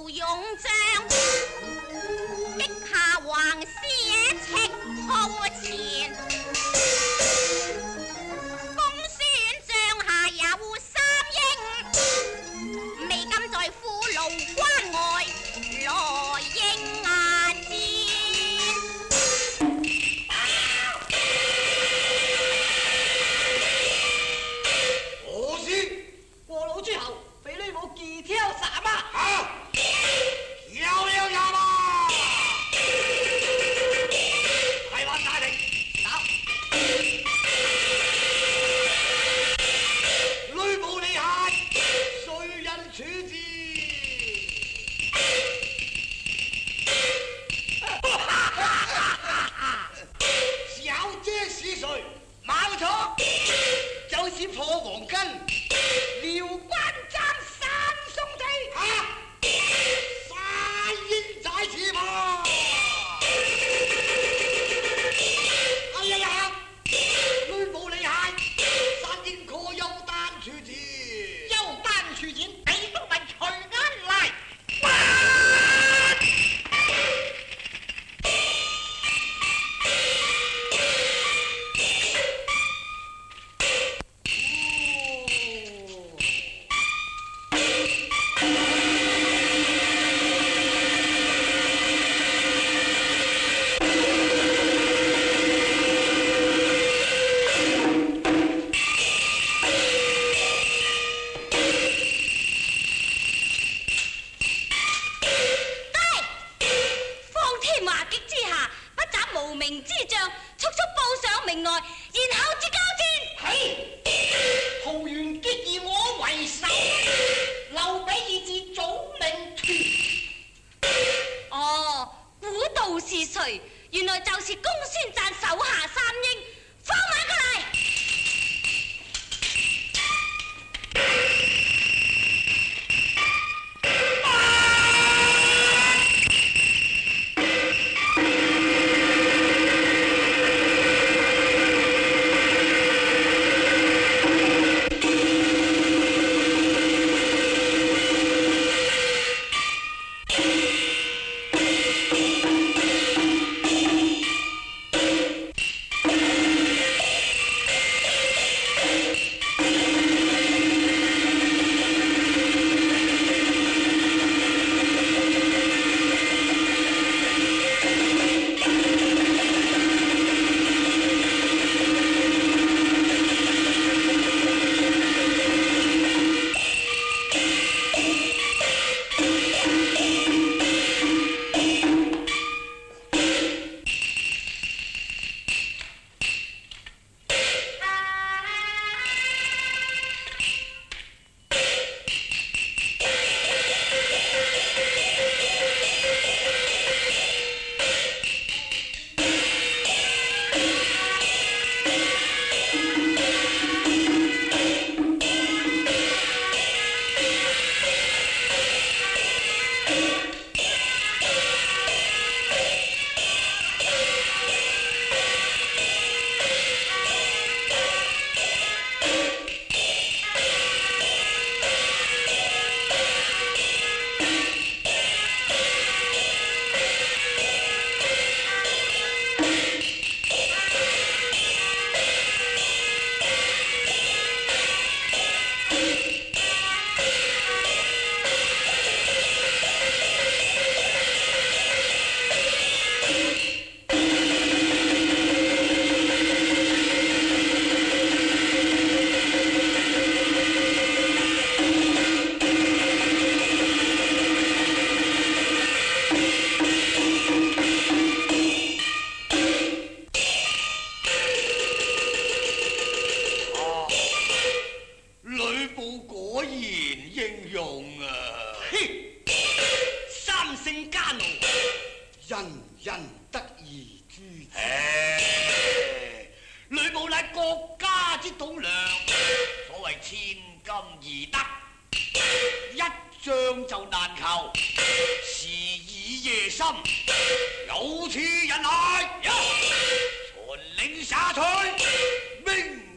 無用將，擊下橫屍赤兔前。公孫帳下有3英，未敢在俘虜關外來應戰。何事？過老諸侯，俾你冇技挑斬啊！啊！有了有啦！係話大庭，呂布你係誰人處置？小姐是誰？冇錯，就是破黃巾廖關張三兄弟。沙英在此嘛？哎呀呀！呂布你係沙英可有單處置？有單處戰，你都問徐安來。原來就是公孫瓚手下3英，放馬過嚟！人人得而誅之。呂布乃國家之棟梁，所謂千金易得，一將就難求，時以夜深，有此人來，傳令下去，命